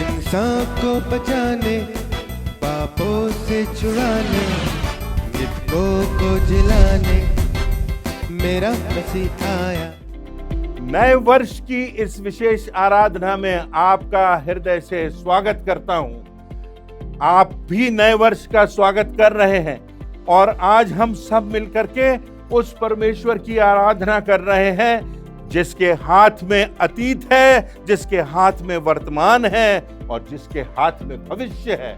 इंसान को बचाने, पापों से छुड़ाने, मृतकों को जिलाने मेरा मसीह आया। नए वर्ष की इस विशेष आराधना में आपका हृदय से स्वागत करता हूं। आप भी नए वर्ष का स्वागत कर रहे हैं और आज हम सब मिलकर के उस परमेश्वर की आराधना कर रहे हैं जिसके हाथ में अतीत है, जिसके हाथ में वर्तमान है और जिसके हाथ में भविष्य है।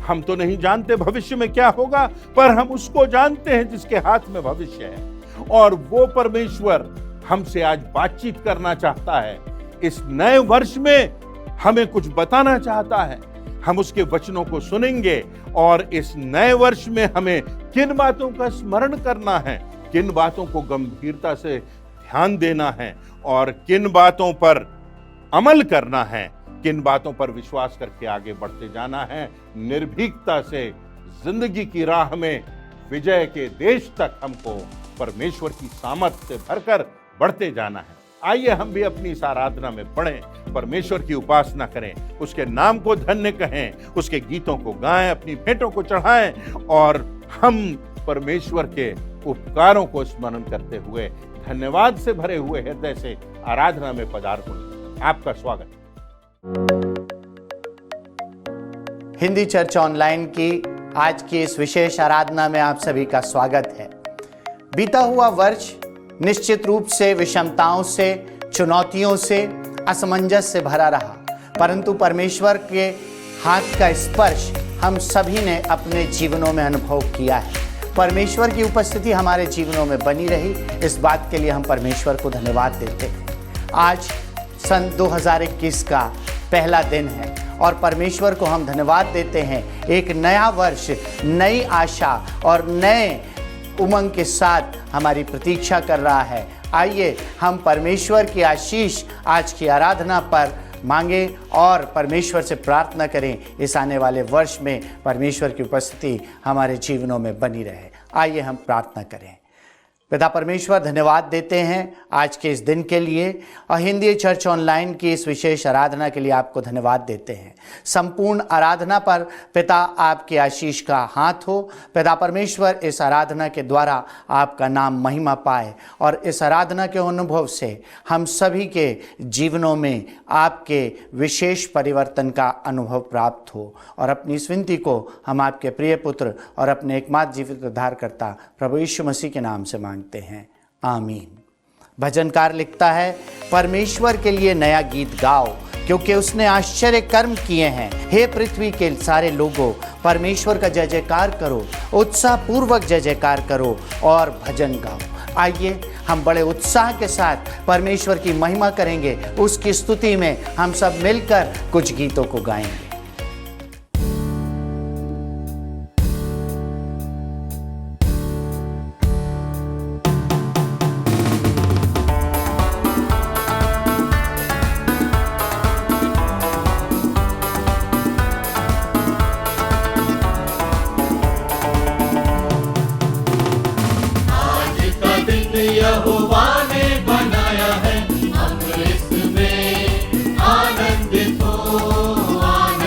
हम तो नहीं जानते भविष्य में क्या होगा, पर हम उसको जानते हैं जिसके हाथ में भविष्य है। और वो परमेश्वर हमसे आज बातचीत करना चाहता है। इस नए वर्ष में हमें कुछ बताना चाहता है। हम उसके वचनों को सुनेंगे और इस नए वर्ष में हमें किन बातों का स्मरण करना है, किन बातों को गंभीरता से ध्यान देना है और किन बातों पर अमल करना है, किन बातों पर विश्वास करके आगे बढ़ते जाना है। निर्भीकता से जिंदगी की राह में विजय के देश तक हमको परमेश्वर की सामर्थ से भरकर बढ़ते जाना है। आइए हम भी अपनी इस आराधना में पढ़ें, परमेश्वर की उपासना करें, उसके नाम को धन्य कहें, उसके गीतों को गाएं, अपनी भेंटों को चढ़ाएं और हम परमेश्वर के उपकारों को स्मरण करते हुए धन्यवाद से भरे हुए हृदय से आराधना में पदार्पण। आपका स्वागत। हिंदी चर्च ऑनलाइन की आज की इस विशेष आराधना में आप सभी का स्वागत है। बीता हुआ वर्ष निश्चित रूप से विषमताओं से, चुनौतियों से, असमंजस से भरा रहा, परंतु परमेश्वर के हाथ का स्पर्श हम सभी ने अपने जीवनों में अनुभव किया है। परमेश्वर की उपस्थिति हमारे जीवनों में बनी रही, इस बात के लिए हम परमेश्वर को धन्यवाद देते हैं। आज सन 2021 का पहला दिन है और परमेश्वर को हम धन्यवाद देते हैं। एक नया वर्ष, नई आशा और नए उमंग के साथ हमारी प्रतीक्षा कर रहा है। आइए हम परमेश्वर की आशीष आज की आराधना पर मांगे और परमेश्वर से प्रार्थना करें इस आने वाले वर्ष में परमेश्वर की उपस्थिति हमारे जीवनों में बनी रहे। आइए हम प्रार्थना करें। पिता परमेश्वर, धन्यवाद देते हैं आज के इस दिन के लिए और हिंदी चर्च ऑनलाइन की इस विशेष आराधना के लिए आपको धन्यवाद देते हैं। संपूर्ण आराधना पर पिता आपकी आशीष का हाथ हो। पिता परमेश्वर, इस आराधना के द्वारा आपका नाम महिमा पाए और इस आराधना के अनुभव से हम सभी के जीवनों में आपके विशेष परिवर्तन का अनुभव प्राप्त हो। और अपनी इस विनती को हम आपके प्रिय पुत्र और अपने एकमात्र जीवित उद्धारकर्ता प्रभु यीशु मसीह के नाम से मांगते हैं, आमीन। भजनकार लिखता है, परमेश्वर के लिए नया गीत गाओ क्योंकि उसने आश्चर्य कर्म किए हैं। हे पृथ्वी के सारे लोगों, परमेश्वर का जय जयकार करो, उत्साह पूर्वक जय जयकार करो और भजन गाओ। आइए हम बड़े उत्साह के साथ परमेश्वर की महिमा करेंगे। उसकी स्तुति में हम सब मिलकर कुछ गीतों को गाएंगे। यहोवा ने बनाया है, हम इसमें आनंदित हो, आनंदित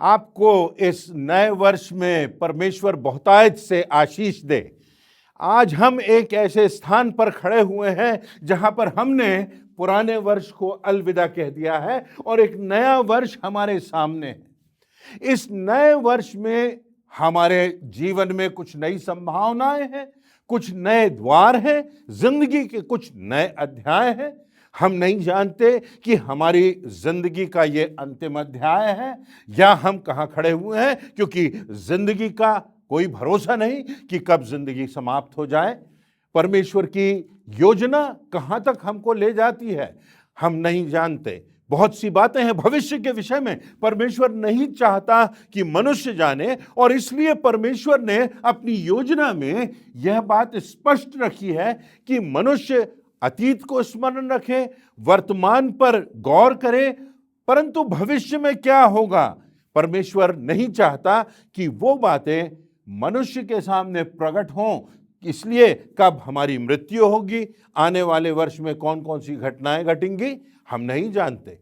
आपको इस नए वर्ष में परमेश्वर बहुतायत से आशीष दे। आज हम एक ऐसे स्थान पर खड़े हुए हैं जहां पर हमने पुराने वर्ष को अलविदा कह दिया है और एक नया वर्ष हमारे सामने है। इस नए वर्ष में हमारे जीवन में कुछ नई संभावनाएं हैं, कुछ नए द्वार हैं, जिंदगी के कुछ नए अध्याय हैं। हम नहीं जानते कि हमारी जिंदगी का ये अंतिम अध्याय है या हम कहाँ खड़े हुए हैं, क्योंकि जिंदगी का कोई भरोसा नहीं कि कब जिंदगी समाप्त हो जाए। परमेश्वर की योजना कहाँ तक हमको ले जाती है हम नहीं जानते। बहुत सी बातें हैं भविष्य के विषय में परमेश्वर नहीं चाहता कि मनुष्य जाने, और इसलिए परमेश्वर ने अपनी योजना में यह बात स्पष्ट रखी है कि मनुष्य अतीत को स्मरण रखे, वर्तमान पर गौर करे, परंतु भविष्य में क्या होगा परमेश्वर नहीं चाहता कि वो बातें मनुष्य के सामने प्रकट हों। इसलिए कब हमारी मृत्यु होगी, आने वाले वर्ष में कौन कौन सी घटनाएं घटेंगी, हम नहीं जानते।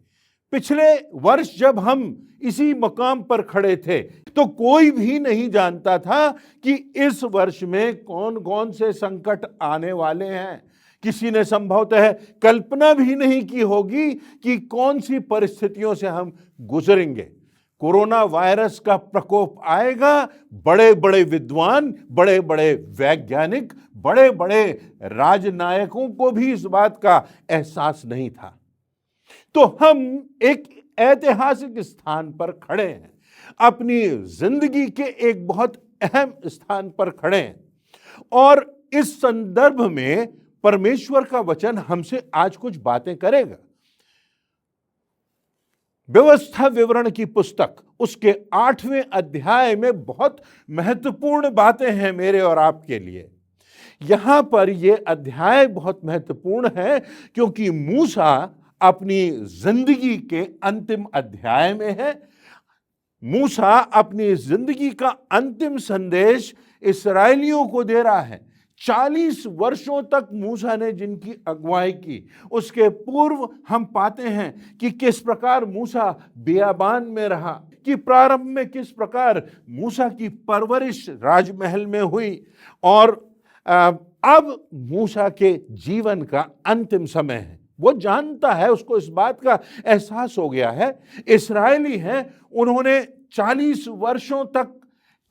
पिछले वर्ष जब हम इसी मकाम पर खड़े थे तो कोई भी नहीं जानता था कि इस वर्ष में कौन कौन से संकट आने वाले हैं। किसी ने संभवतः कल्पना भी नहीं की होगी कि कौन सी परिस्थितियों से हम गुजरेंगे। कोरोना वायरस का प्रकोप आएगा, बड़े बड़े विद्वान, बड़े बड़े वैज्ञानिक, बड़े बड़े राजनायकों को भी इस बात का एहसास नहीं था। तो हम एक ऐतिहासिक स्थान पर खड़े हैं, अपनी जिंदगी के एक बहुत अहम स्थान पर खड़े हैं, और इस संदर्भ में परमेश्वर का वचन हमसे आज कुछ बातें करेगा। व्यवस्था विवरण की पुस्तक उसके 8वें अध्याय में बहुत महत्वपूर्ण बातें हैं मेरे और आपके लिए। यहां पर यह अध्याय बहुत महत्वपूर्ण है क्योंकि मूसा अपनी जिंदगी के अंतिम अध्याय में है। मूसा अपनी जिंदगी का अंतिम संदेश इस्राएलियों को दे रहा है। 40 वर्षों तक मूसा ने जिनकी अगुवाई की, उसके पूर्व हम पाते हैं कि किस प्रकार मूसा बियाबान में रहा, कि प्रारंभ में किस प्रकार मूसा की परवरिश राजमहल में हुई, और अब मूसा के जीवन का अंतिम समय है। वो जानता है, उसको इस बात का एहसास हो गया है। इस्राएली हैं, उन्होंने 40 वर्षों तक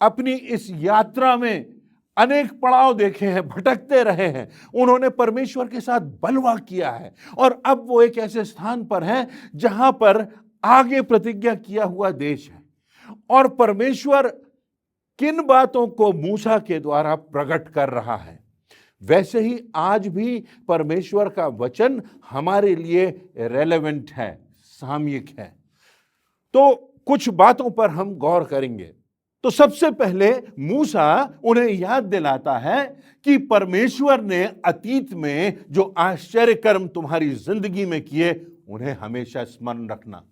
अपनी इस यात्रा में अनेक पड़ाव देखे हैं, भटकते रहे हैं, उन्होंने परमेश्वर के साथ बलवा किया है, और अब वो एक ऐसे स्थान पर हैं जहां पर आगे प्रतिज्ञा किया हुआ देश है। और परमेश्वर किन बातों को मूसा के द्वारा प्रकट कर रहा है, वैसे ही आज भी परमेश्वर का वचन हमारे लिए रेलेवेंट है, सामयिक है। तो कुछ बातों पर हम गौर करेंगे। तो सबसे पहले मूसा उन्हें याद दिलाता है कि परमेश्वर ने अतीत में जो आश्चर्य कर्म तुम्हारी जिंदगी में किए उन्हें हमेशा स्मरण रखना।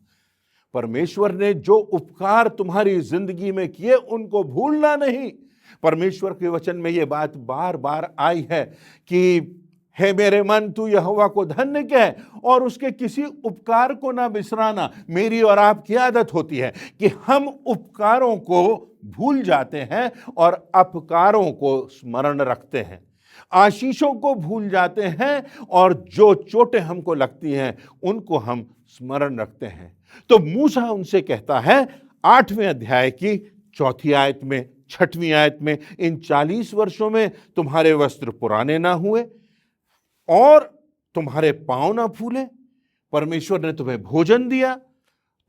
परमेश्वर ने जो उपकार तुम्हारी जिंदगी में किए उनको भूलना नहीं। परमेश्वर के वचन में यह बात बार बार आई है कि हे मेरे मन, तू यहोवा को धन्य कह और उसके किसी उपकार को ना बिसराना। मेरी और आपकी आदत होती है कि हम उपकारों को भूल जाते हैं और अपकारों को स्मरण रखते हैं, आशीषों को भूल जाते हैं और जो चोटें हमको लगती हैं उनको हम स्मरण रखते हैं। तो मूसा उनसे कहता है 8वें अध्याय की 4थी आयत में, 6वीं आयत में, इन 40 वर्षों में तुम्हारे वस्त्र पुराने ना हुए और तुम्हारे पांव ना फूले। परमेश्वर ने तुम्हें भोजन दिया,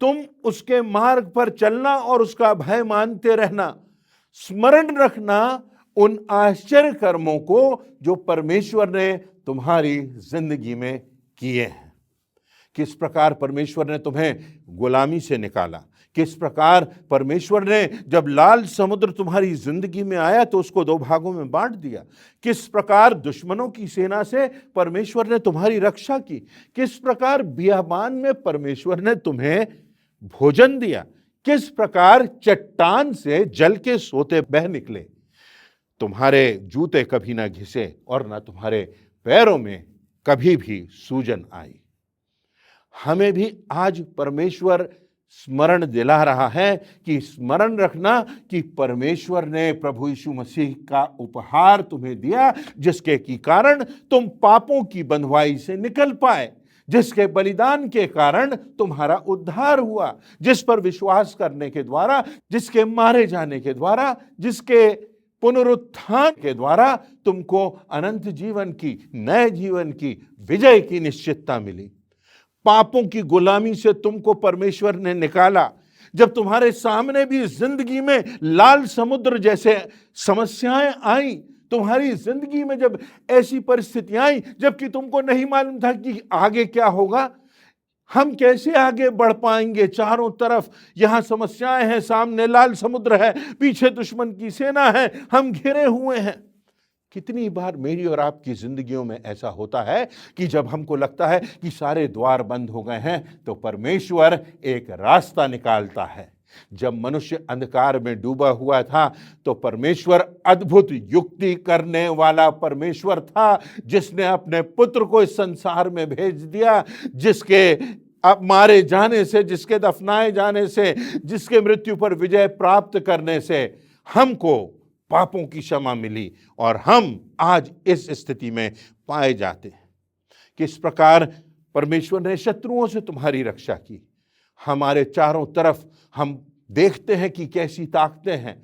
तुम उसके मार्ग पर चलना और उसका भय मानते रहना। स्मरण रखना उन आश्चर्य कर्मों को जो परमेश्वर ने तुम्हारी जिंदगी में किए हैं। किस प्रकार परमेश्वर ने तुम्हें गुलामी से निकाला, किस प्रकार परमेश्वर ने जब लाल समुद्र तुम्हारी जिंदगी में आया तो उसको 2 भागों में बांट दिया, किस प्रकार दुश्मनों की सेना से परमेश्वर ने तुम्हारी रक्षा की, किस प्रकार बियाबान में परमेश्वर ने तुम्हें भोजन दिया, किस प्रकार चट्टान से जल के सोते बह निकले, तुम्हारे जूते कभी ना घिसे और ना तुम्हारे पैरों में कभी भी सूजन आई। हमें भी आज परमेश्वर स्मरण दिला रहा है कि स्मरण रखना कि परमेश्वर ने प्रभु यीशु मसीह का उपहार तुम्हें दिया, जिसके की कारण तुम पापों की बंधुआई से निकल पाए, जिसके बलिदान के कारण तुम्हारा उद्धार हुआ, जिस पर विश्वास करने के द्वारा, जिसके मारे जाने के द्वारा, जिसके पुनरुत्थान के द्वारा तुमको अनंत जीवन की, नए जीवन की, विजय की निश्चितता मिली। पापों की गुलामी से तुमको परमेश्वर ने निकाला। जब तुम्हारे सामने भी जिंदगी में लाल समुद्र जैसे समस्याएं आई, तुम्हारी जिंदगी में जब ऐसी परिस्थितियां आई जबकि तुमको नहीं मालूम था कि आगे क्या होगा, हम कैसे आगे बढ़ पाएंगे, चारों तरफ यहां समस्याएं हैं, सामने लाल समुद्र है, पीछे दुश्मन की सेना है, हम घिरे हुए हैं। कितनी बार मेरी और आपकी जिंदगियों में ऐसा होता है कि जब हमको लगता है कि सारे द्वार बंद हो गए हैं तो परमेश्वर एक रास्ता निकालता है। जब मनुष्य अंधकार में डूबा हुआ था तो परमेश्वर अद्भुत युक्ति करने वाला परमेश्वर था, जिसने अपने पुत्र को इस संसार में भेज दिया, जिसके अब मारे जाने से, जिसके दफनाए जाने से, जिसके मृत्यु पर विजय प्राप्त करने से हमको पापों की क्षमा मिली और हम आज इस स्थिति में पाए जाते हैं। किस प्रकार परमेश्वर ने शत्रुओं से तुम्हारी रक्षा की। हमारे चारों तरफ हम देखते हैं कि कैसी ताकतें हैं,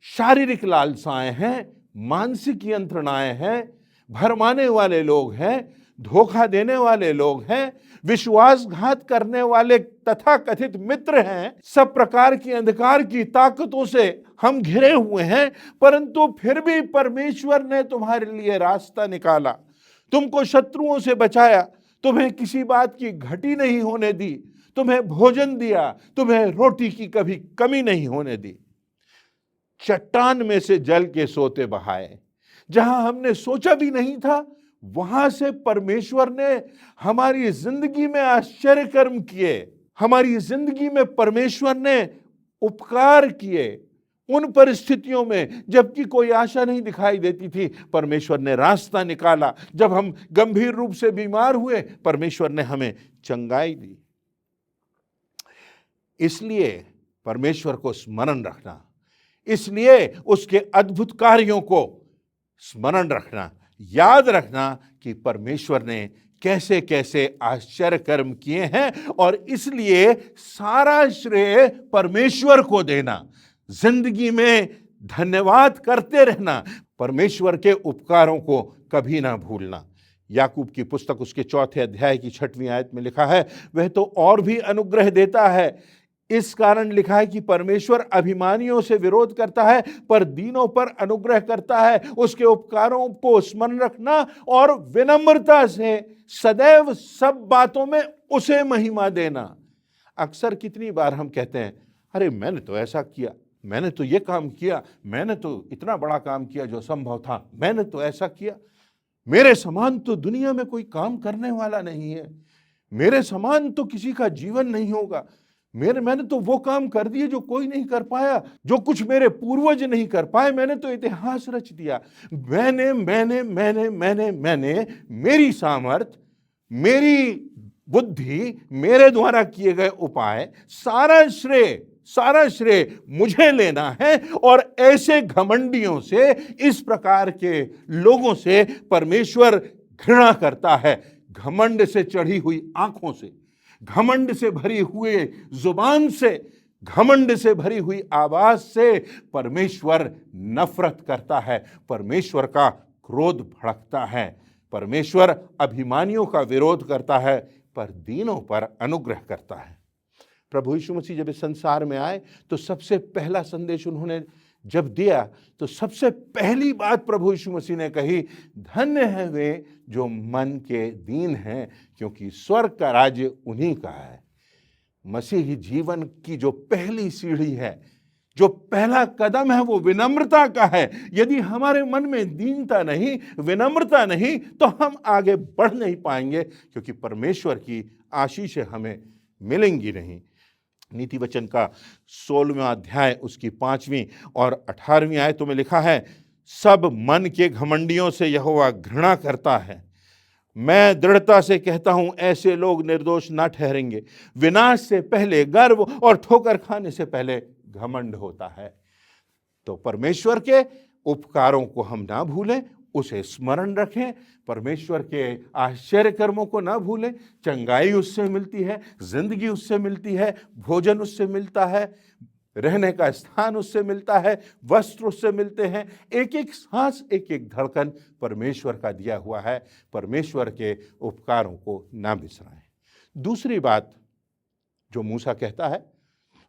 शारीरिक लालसाएं हैं, मानसिक यंत्रणाएं हैं, भरमाने वाले लोग हैं, धोखा देने वाले लोग हैं, विश्वासघात करने वाले तथा कथित मित्र हैं। सब प्रकार की अंधकार की ताकतों से हम घिरे हुए हैं, परंतु फिर भी परमेश्वर ने तुम्हारे लिए रास्ता निकाला, तुमको शत्रुओं से बचाया, तुम्हें किसी बात की घटी नहीं होने दी, तुम्हें भोजन दिया, तुम्हें रोटी की कभी कमी नहीं होने दी। चट्टान में से जल के सोते बहाए, जहां हमने सोचा भी नहीं था, वहां से परमेश्वर ने हमारी जिंदगी में आश्चर्य कर्म किए। हमारी जिंदगी में परमेश्वर ने उपकार किए। उन परिस्थितियों में जबकि कोई आशा नहीं दिखाई देती थी, परमेश्वर ने रास्ता निकाला। जब हम गंभीर रूप से बीमार हुए, परमेश्वर ने हमें चंगाई दी। इसलिए परमेश्वर को स्मरण रखना, इसलिए उसके अद्भुत कार्यों को स्मरण रखना, याद रखना कि परमेश्वर ने कैसे कैसे आश्चर्य कर्म किए हैं, और इसलिए सारा श्रेय परमेश्वर को देना, जिंदगी में धन्यवाद करते रहना, परमेश्वर के उपकारों को कभी ना भूलना। याकूब की पुस्तक उसके 4 अध्याय की 6वीं आयत में लिखा है, वह तो और भी अनुग्रह देता है। इस कारण लिखा है कि परमेश्वर अभिमानियों से विरोध करता है पर दीनों पर अनुग्रह करता है। उसके उपकारों को स्मरण रखना और विनम्रता से सदैव सब बातों में उसे महिमा देना। अक्सर कितनी बार हम कहते हैं, अरे मैंने तो ऐसा किया, मैंने तो ये काम किया, मैंने तो इतना बड़ा काम किया जो संभव था, मैंने तो ऐसा किया, मेरे समान तो दुनिया में कोई काम करने वाला नहीं है, मेरे समान तो किसी का जीवन नहीं होगा, मैंने तो वो काम कर दिए जो कोई नहीं कर पाया, जो कुछ मेरे पूर्वज नहीं कर पाए, मैंने तो इतिहास रच दिया। मैंने मेरी सामर्थ, मेरी बुद्धि, मेरे द्वारा किए गए उपाय, सारा श्रेय मुझे लेना है। और ऐसे घमंडियों से, इस प्रकार के लोगों से परमेश्वर घृणा करता है। घमंड से चढ़ी हुई आंखों से, घमंड से भरी हुई जुबान से, घमंड से भरी हुई आवाज से परमेश्वर नफरत करता है। परमेश्वर का क्रोध भड़कता है। परमेश्वर अभिमानियों का विरोध करता है पर दीनों पर अनुग्रह करता है। प्रभु यीशु मसीह जब इस संसार में आए तो सबसे पहला संदेश उन्होंने जब दिया तो सबसे पहली बात प्रभु यीशु मसीह ने कही, धन्य है वे जो मन के दीन हैं, क्योंकि स्वर्ग का राज्य उन्हीं का है। मसीही जीवन की जो पहली सीढ़ी है, जो पहला कदम है, वो विनम्रता का है। यदि हमारे मन में दीनता नहीं, विनम्रता नहीं, तो हम आगे बढ़ नहीं पाएंगे, क्योंकि परमेश्वर की आशीषें हमें मिलेंगी नहीं। नीति वचन का 16वां अध्याय उसकी 5वीं और 18वीं आयतों में लिखा है, सब मन के घमंडियों से यहोवा घृणा करता है, मैं दृढ़ता से कहता हूं ऐसे लोग निर्दोष ना ठहरेंगे। विनाश से पहले गर्व और ठोकर खाने से पहले घमंड होता है। तो परमेश्वर के उपकारों को हम ना भूलें, उसे स्मरण रखें, परमेश्वर के आश्चर्य कर्मों को ना भूलें। चंगाई उससे मिलती है, जिंदगी उससे मिलती है, भोजन उससे मिलता है, रहने का स्थान उससे मिलता है, वस्त्र उससे मिलते हैं। एक एक सांस, एक एक धड़कन परमेश्वर का दिया हुआ है। परमेश्वर के उपकारों को ना बिसराएं। दूसरी बात जो मूसा कहता है,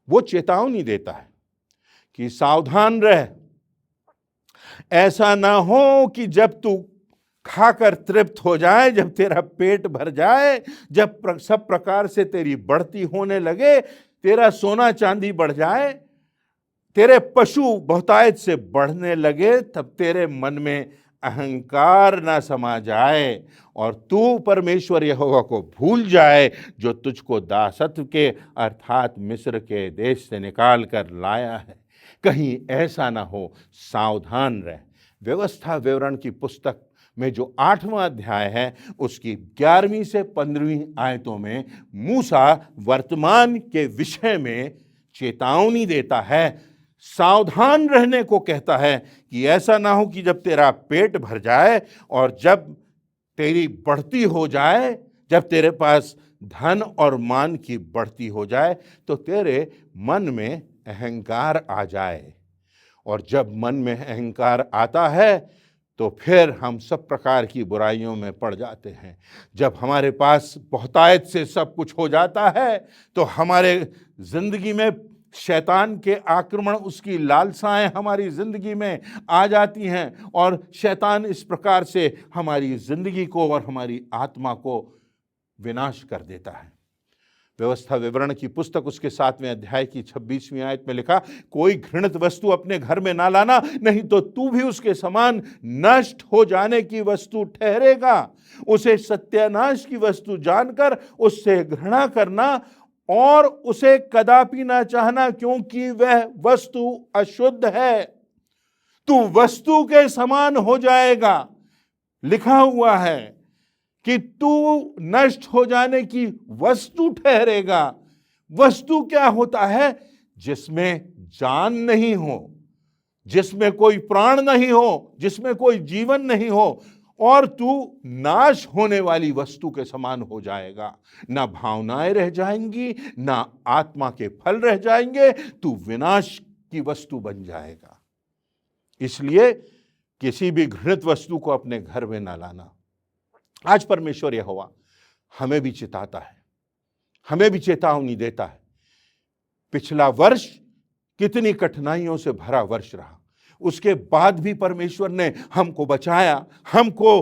वो चेतावनी देता है कि सावधान रह, ऐसा ना हो कि जब तू खाकर तृप्त हो जाए, जब तेरा पेट भर जाए, जब सब प्रकार से तेरी बढ़ती होने लगे, तेरा सोना चांदी बढ़ जाए, तेरे पशु बहुतायत से बढ़ने लगे, तब तेरे मन में अहंकार ना समा जाए और तू परमेश्वर यहोवा को भूल जाए जो तुझको दासत्व के अर्थात मिस्र के देश से निकाल कर लाया है। कहीं ऐसा ना हो, सावधान रह। व्यवस्था विवरण की पुस्तक में जो 8वां अध्याय है, उसकी 11वीं से 15वीं आयतों में मूसा वर्तमान के विषय में चेतावनी देता है, सावधान रहने को कहता है कि ऐसा ना हो कि जब तेरा पेट भर जाए और जब तेरी बढ़ती हो जाए, जब तेरे पास धन और मान की बढ़ती हो जाए, तो तेरे मन में अहंकार आ जाए। और जब मन में अहंकार आता है तो फिर हम सब प्रकार की बुराइयों में पड़ जाते हैं। जब हमारे पास बहुतायत से सब कुछ हो जाता है तो हमारे जिंदगी में शैतान के आक्रमण, उसकी लालसाएं हमारी जिंदगी में आ जाती हैं और शैतान इस प्रकार से हमारी जिंदगी को और हमारी आत्मा को विनाश कर देता है। व्यवस्था विवरण की पुस्तक उसके 7वें अध्याय की 26वीं आयत में लिखा, कोई घृणित वस्तु अपने घर में ना लाना, नहीं तो तू भी उसके समान नष्ट हो जाने की वस्तु ठहरेगा। उसे सत्यानाश की वस्तु जानकर उससे घृणा करना और उसे कदापि ना चाहना, क्योंकि वह वस्तु अशुद्ध है। तू वस्तु के समान हो जाएगा। लिखा हुआ है कि तू नष्ट हो जाने की वस्तु ठहरेगा। वस्तु क्या होता है? जिसमें जान नहीं हो, जिसमें कोई प्राण नहीं हो, जिसमें कोई जीवन नहीं हो, और तू नाश होने वाली वस्तु के समान हो जाएगा। ना भावनाएं रह जाएंगी, ना आत्मा के फल रह जाएंगे, तू विनाश की वस्तु बन जाएगा। इसलिए किसी भी घृणित वस्तु को अपने घर में ना लाना। आज परमेश्वर यहोवा हमें भी चिताता है, हमें भी चेतावनी देता है। पिछला वर्ष कितनी कठिनाइयों से भरा वर्ष रहा, उसके बाद भी परमेश्वर ने हमको बचाया, हमको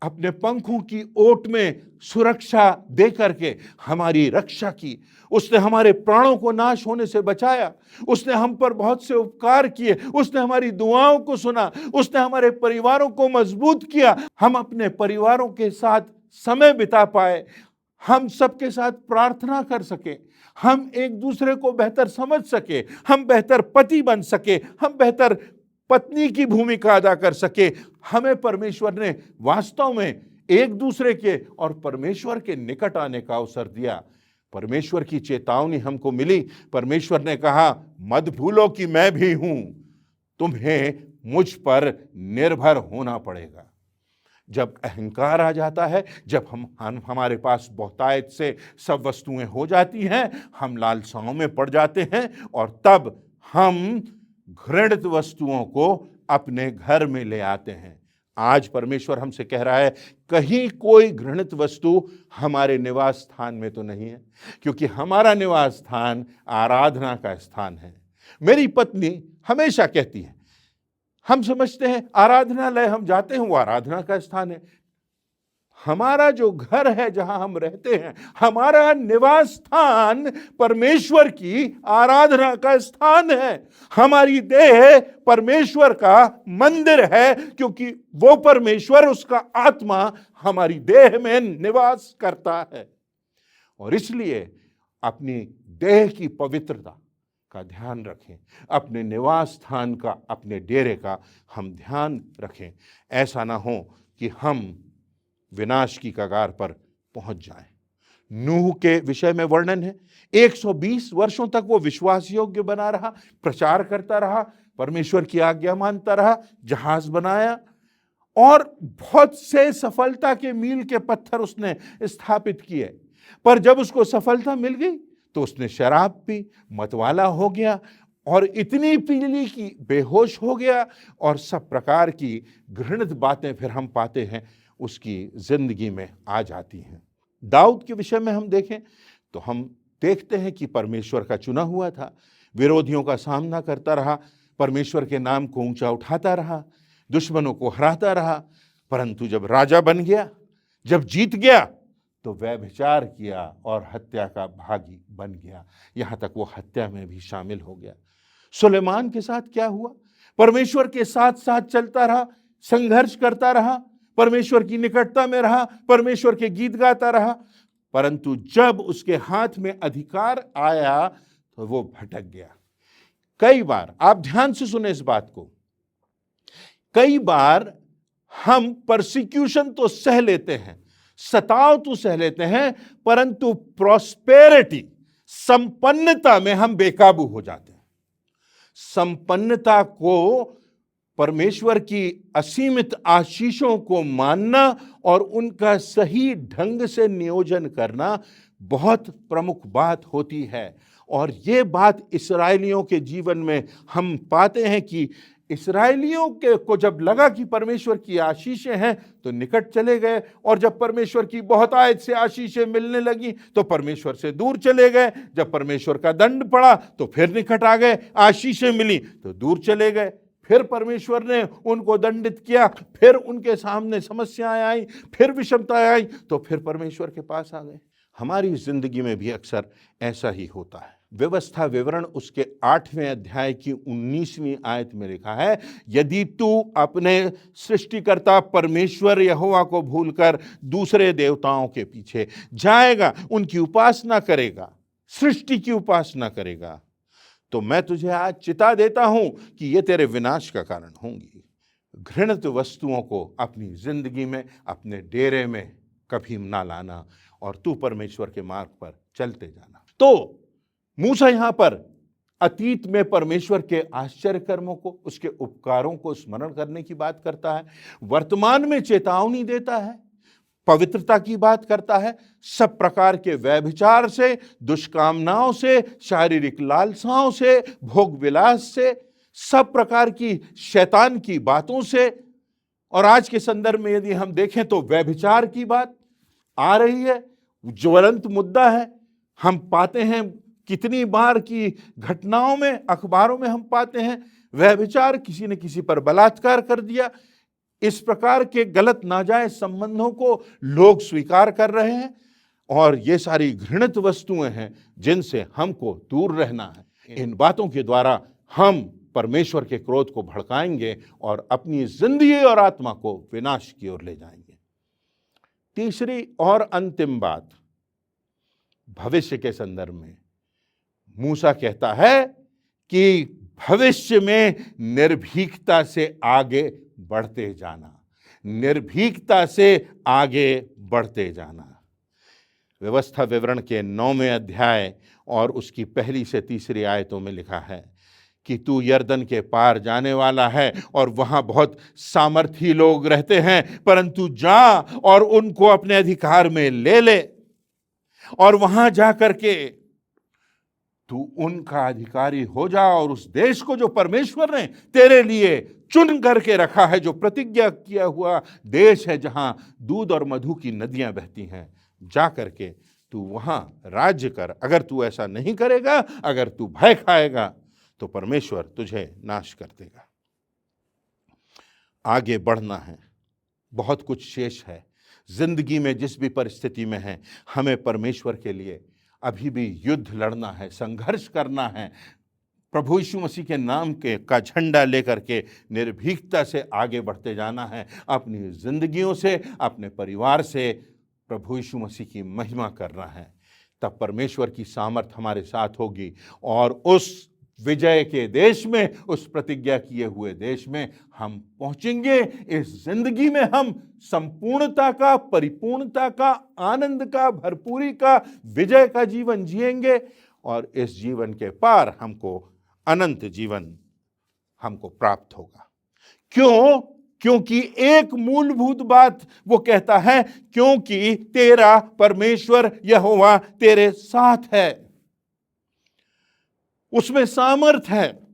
अपने पंखों की ओट में सुरक्षा दे करके हमारी रक्षा की। उसने हमारे प्राणों को नाश होने से बचाया। उसने हम पर बहुत से उपकार किए। उसने हमारी दुआओं को सुना। उसने हमारे परिवारों को मजबूत किया। हम अपने परिवारों के साथ समय बिता पाए, हम सबके साथ प्रार्थना कर सके, हम एक दूसरे को बेहतर समझ सके, हम बेहतर पति बन सके, हम बेहतर पत्नी की भूमिका अदा कर सके। हमें परमेश्वर ने वास्तव में एक दूसरे के और परमेश्वर के निकट आने का अवसर दिया। परमेश्वर की चेतावनी हमको मिली। परमेश्वर ने कहा, मत भूलो कि मैं भी हूं, तुम्हें मुझ पर निर्भर होना पड़ेगा। जब अहंकार आ जाता है, जब हम हमारे पास बहुतायत से सब वस्तुएं हो जाती हैं, हम लालसाओं में पड़ जाते हैं और तब हम घृणित वस्तुओं को अपने घर में ले आते हैं। आज परमेश्वर हमसे कह रहा है, कहीं कोई घृणित वस्तु हमारे निवास स्थान में तो नहीं है, क्योंकि हमारा निवास स्थान आराधना का स्थान है। मेरी पत्नी हमेशा कहती है, हम समझते हैं आराधनालय हम जाते हैं वो आराधना का स्थान है। हमारा जो घर है, जहां हम रहते हैं, हमारा निवास स्थान परमेश्वर की आराधना का स्थान है। हमारी देह परमेश्वर का मंदिर है, क्योंकि वो परमेश्वर, उसका आत्मा हमारी देह में निवास करता है। और इसलिए अपनी देह की पवित्रता का ध्यान रखें, अपने निवास स्थान का, अपने डेरे का हम ध्यान रखें। ऐसा ना हो कि हम विनाश की कगार पर पहुंच जाएं। नूह के विषय में वर्णन है, 120 वर्षों तक वो विश्वास योग्य बना रहा, प्रचार करता रहा, परमेश्वर की आज्ञा मानता रहा, जहाज बनाया और बहुत से सफलता के मील के पत्थर उसने स्थापित किए। पर जब उसको सफलता मिल गई तो उसने शराब पी, मतवाला हो गया और इतनी पी ली कि बेहोश हो गया, और सब प्रकार की घृणित बातें फिर हम पाते हैं उसकी जिंदगी में आ जाती हैं। दाऊद के विषय में हम देखें तो हम देखते हैं कि परमेश्वर का चुना हुआ था, विरोधियों का सामना करता रहा, परमेश्वर के नाम को ऊंचा उठाता रहा, दुश्मनों को हराता रहा, परंतु जब राजा बन गया, जब जीत गया तो व्यभिचार किया और हत्या का भागी बन गया, यहां तक वो हत्या में भी शामिल हो गया। सुलेमान के साथ क्या हुआ? परमेश्वर के साथ साथ चलता रहा, संघर्ष करता रहा, परमेश्वर की निकटता में रहा, परमेश्वर के गीत गाता रहा, परंतु जब उसके हाथ में अधिकार आया तो वो भटक गया। कई बार, आप ध्यान से सुने इस बात को, कई बार हम परसिक्यूशन तो सह लेते हैं, सताव तो सह लेते हैं, परंतु प्रॉस्पेरिटी, संपन्नता में हम बेकाबू हो जाते हैं। संपन्नता को, परमेश्वर की असीमित आशीषों को मानना और उनका सही ढंग से नियोजन करना बहुत प्रमुख बात होती है। और ये बात इस्राएलियों के जीवन में हम पाते हैं कि इस्राएलियों को जब लगा कि परमेश्वर की आशीषें हैं तो निकट चले गए, और जब परमेश्वर की बहुतायत से आशीषें मिलने लगी तो परमेश्वर से दूर चले गए। जब परमेश्वर का दंड पड़ा तो फिर निकट आ गए, आशीषें मिली तो दूर चले गए। फिर परमेश्वर ने उनको दंडित किया, फिर उनके सामने समस्याएं आई, फिर विषमताएं आई तो फिर परमेश्वर के पास आ गए। हमारी जिंदगी में भी अक्सर ऐसा ही होता है। व्यवस्था विवरण उसके 8वें अध्याय की 19वीं आयत में लिखा है, यदि तू अपने सृष्टिकर्ता परमेश्वर यहोवा को भूलकर दूसरे देवताओं के पीछे जाएगा, उनकी उपासना करेगा, सृष्टि की उपासना करेगा, तो मैं तुझे आज चिता देता हूं कि ये तेरे विनाश का कारण होंगी। घृणित वस्तुओं को अपनी जिंदगी में, अपने डेरे में कभी ना लाना और तू परमेश्वर के मार्ग पर चलते जाना। तो मूसा यहां पर अतीत में परमेश्वर के आश्चर्य कर्मों को, उसके उपकारों को स्मरण करने की बात करता है, वर्तमान में चेतावनी देता है, पवित्रता की बात करता है, सब प्रकार के व्यभिचार से, दुष्कामनाओं से, शारीरिक लालसाओं से, भोग विलास से, सब प्रकार की शैतान की बातों से। और आज के संदर्भ में यदि हम देखें तो व्यभिचार की बात आ रही है, ज्वलंत मुद्दा है। हम पाते हैं कितनी बार की घटनाओं में, अखबारों में हम पाते हैं व्यभिचार, किसी ने किसी पर बलात्कार कर दिया। इस प्रकार के गलत नाजायज संबंधों को लोग स्वीकार कर रहे हैं, और ये सारी घृणित वस्तुएं हैं जिनसे हमको दूर रहना है। इन बातों के द्वारा हम परमेश्वर के क्रोध को भड़काएंगे और अपनी जिंदगी और आत्मा को विनाश की ओर ले जाएंगे। तीसरी और अंतिम बात, भविष्य के संदर्भ में मूसा कहता है कि भविष्य में निर्भीकता से आगे बढ़ते जाना, निर्भीकता से आगे बढ़ते जाना। व्यवस्था विवरण के 9वें अध्याय और उसकी 1 से 3 आयतों में लिखा है कि तू यरदन के पार जाने वाला है और वहां बहुत सामर्थी लोग रहते हैं, परंतु जा और उनको अपने अधिकार में ले ले, और वहां जाकर के तू उनका अधिकारी हो जा, और उस देश को जो परमेश्वर ने तेरे लिए चुन करके रखा है, जो प्रतिज्ञा किया हुआ देश है जहां दूध और मधु की नदियां बहती हैं, जा करके तू वहां राज्य कर। अगर तू ऐसा नहीं करेगा, अगर तू भय खाएगा, तो परमेश्वर तुझे नाश कर देगा। आगे बढ़ना है, बहुत कुछ शेष है जिंदगी में। जिस भी परिस्थिति में है, हमें परमेश्वर के लिए अभी भी युद्ध लड़ना है, संघर्ष करना है, प्रभु यीशु मसीह के नाम का झंडा लेकर के निर्भीकता से आगे बढ़ते जाना है। अपनी जिंदगियों से, अपने परिवार से प्रभु यीशु मसीह की महिमा करना है। तब परमेश्वर की सामर्थ हमारे साथ होगी, और उस विजय के देश में, उस प्रतिज्ञा किए हुए देश में हम पहुंचेंगे। इस जिंदगी में हम संपूर्णता का, परिपूर्णता का, आनंद का, भरपूरी का, विजय का जीवन जिएंगे और इस जीवन के पार हमको अनंत जीवन हमको प्राप्त होगा। क्यों? क्योंकि एक मूलभूत बात वो कहता है, क्योंकि तेरा परमेश्वर यहोवा तेरे साथ है। उसमें सामर्थ है,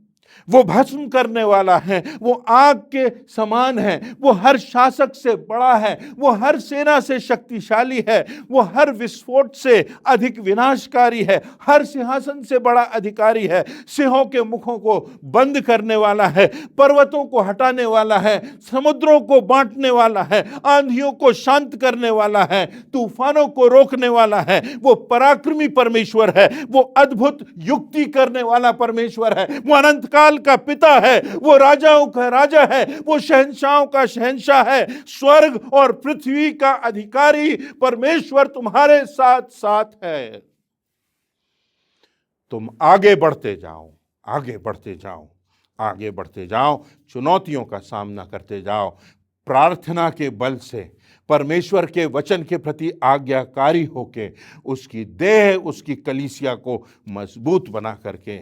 वो भस्म करने वाला है, वो आग के समान है, वो हर शासक से बड़ा है, वो हर सेना से शक्तिशाली है, वो हर विस्फोट से अधिक विनाशकारी है, हर सिंहासन से बड़ा अधिकारी है, सिंहों के मुखों को बंद करने वाला है, पर्वतों को हटाने वाला है, समुद्रों को बांटने वाला है, आंधियों को शांत करने वाला है, तूफानों को रोकने वाला है। वो पराक्रमी परमेश्वर है, वो अद्भुत युक्ति करने वाला परमेश्वर है, वो अनंत काल का पिता है, वो राजाओं का राजा है, वो शहंशाहों का शहंशाह है, स्वर्ग और पृथ्वी का अधिकारी परमेश्वर तुम्हारे साथ साथ है। तुम आगे बढ़ते जाओ, आगे बढ़ते जाओ, आगे बढ़ते जाओ, चुनौतियों का सामना करते जाओ, प्रार्थना के बल से परमेश्वर के वचन के प्रति आज्ञाकारी होके उसकी देह, उसकी कलीसिया को मजबूत बना करके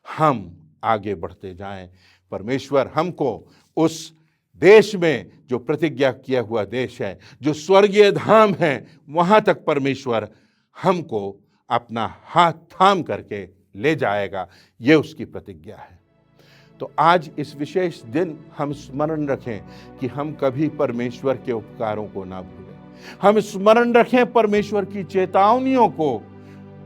हम आगे बढ़ते जाएं। परमेश्वर हमको उस देश में, जो प्रतिज्ञा किया हुआ देश है, जो स्वर्गीय धाम है, वहां तक परमेश्वर हमको अपना हाथ थाम करके ले जाएगा। ये उसकी प्रतिज्ञा है। तो आज इस विशेष दिन हम स्मरण रखें कि हम कभी परमेश्वर के उपकारों को ना भूलें। हम स्मरण रखें परमेश्वर की चेतावनियों को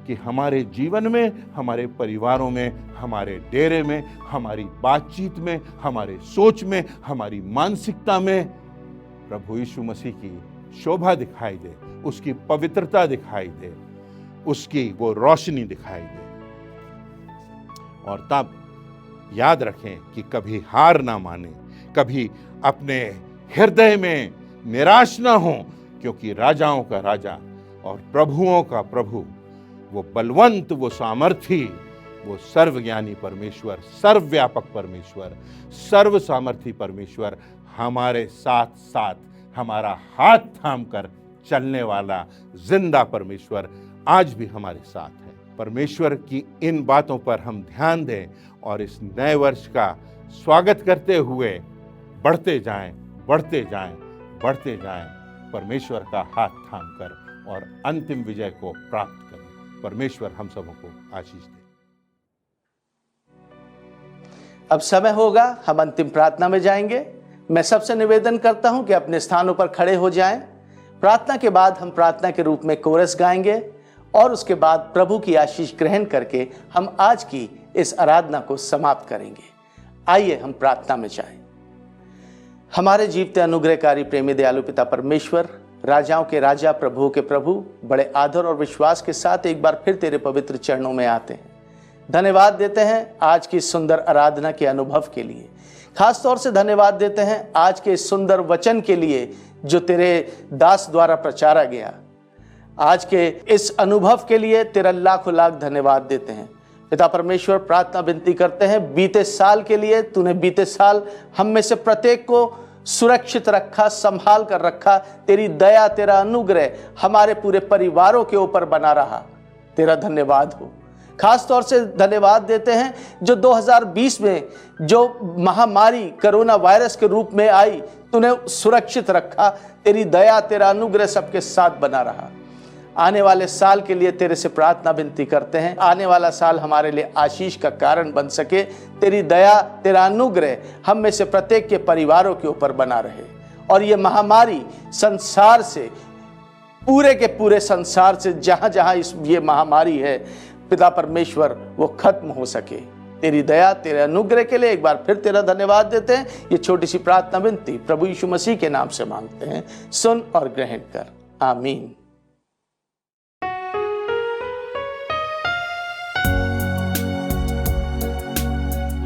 कि हमारे जीवन में, हमारे परिवारों में, हमारे डेरे में, हमारी बातचीत में, हमारे सोच में, हमारी मानसिकता में प्रभु यीशु मसीह की शोभा दिखाई दे, उसकी पवित्रता दिखाई दे, उसकी वो रोशनी दिखाई दे। और तब याद रखें कि कभी हार ना माने, कभी अपने हृदय में निराश ना हो, क्योंकि राजाओं का राजा और प्रभुओं का प्रभु, वो बलवंत, वो सामर्थी, वो सर्वज्ञानी परमेश्वर, सर्वव्यापक परमेश्वर, सर्व सामर्थी परमेश्वर हमारे साथ साथ, हमारा हाथ थाम कर चलने वाला जिंदा परमेश्वर आज भी हमारे साथ है। परमेश्वर की इन बातों पर हम ध्यान दें और इस नए वर्ष का स्वागत करते हुए बढ़ते जाएं, बढ़ते जाएं, बढ़ते जाएं, परमेश्वर का हाथ थाम कर और अंतिम विजय को प्राप्त करें। परमेश्वर हम सबको आशीष दे। अब समय होगा, हम अंतिम प्रार्थना में जाएंगे। मैं सबसे निवेदन करता हूं कि अपने स्थानों पर खड़े हो जाएं। प्रार्थना के बाद हम प्रार्थना के रूप में कोरस गाएंगे और उसके बाद प्रभु की आशीष ग्रहण करके हम आज की इस आराधना को समाप्त करेंगे। आइए हम प्रार्थना में जाएं। हमारे जीवते अनुग्रहकारी प्रेमी दयालु पिता परमेश्वर, राजाओं के राजा, प्रभुओं के प्रभु, बड़े आदर और विश्वास के साथ एक बार फिर तेरे पवित्र चरणों में आते हैं। धन्यवाद देते हैं आज की सुंदर आराधना के अनुभव के लिए। खास तौर से धन्यवाद देते हैं आज के सुंदर वचन के लिए जो तेरे दास द्वारा प्रचारा गया। आज के इस अनुभव के लिए तेरा लाखों लाख धन्यवाद देते हैं। पिता परमेश्वर, प्रार्थना विनती करते हैं बीते साल के लिए। तूने बीते साल हम में से प्रत्येक को सुरक्षित रखा, संभाल कर रखा। तेरी दया, तेरा अनुग्रह हमारे पूरे परिवारों के ऊपर बना रहा। तेरा धन्यवाद हो। खास तौर से धन्यवाद देते हैं जो 2020 में जो महामारी कोरोना वायरस के रूप में आई, तूने सुरक्षित रखा। तेरी दया, तेरा अनुग्रह सबके साथ बना रहा। आने वाले साल के लिए तेरे से प्रार्थना विनती करते हैं। आने वाला साल हमारे लिए आशीष का कारण बन सके। तेरी दया, तेरा अनुग्रह हम में से प्रत्येक के परिवारों के ऊपर बना रहे और ये महामारी संसार से, पूरे के पूरे संसार से, जहां जहां ये महामारी है, पिता परमेश्वर, वो खत्म हो सके। तेरी दया, तेरे अनुग्रह के लिए एक बार फिर तेरा धन्यवाद देते हैं। ये छोटी सी प्रार्थना विनती प्रभु यीशु मसीह के नाम से मांगते हैं। सुन और ग्रहण कर। आमीन।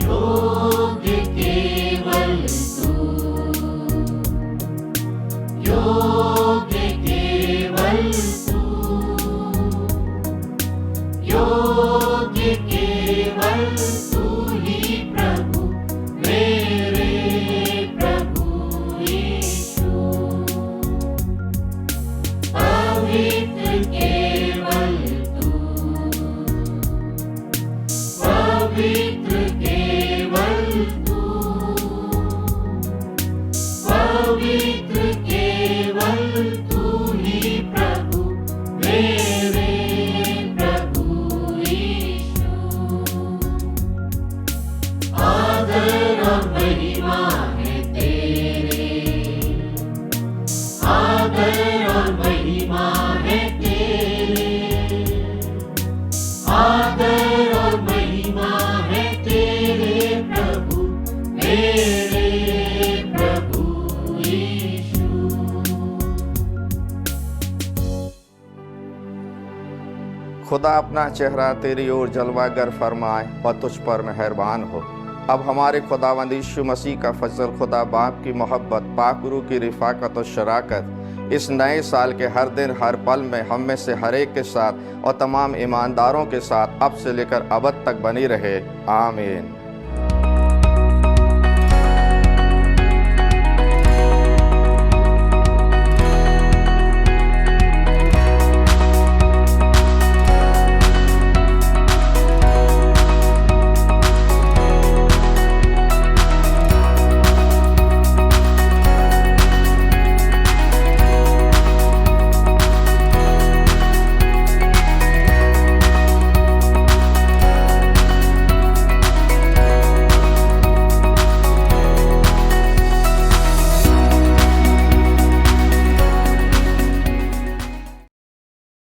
योग्य केवल तू, योग्य केवल तू, योग्य केवल तू। मेरे प्रभु यीशु। खुदा अपना चेहरा तेरी ओर जलवागर फरमाए और तुझ पर मेहरबान हो। अब हमारे खुदावंद यीशु मसीह का फजल, खुदा बाप की मोहब्बत, पाक रूह की रिफाकत और शराकत इस नए साल के हर दिन हर पल में हम में से हर एक के साथ और तमाम ईमानदारों के साथ अब से लेकर अबद तक बनी रहे। आमीन।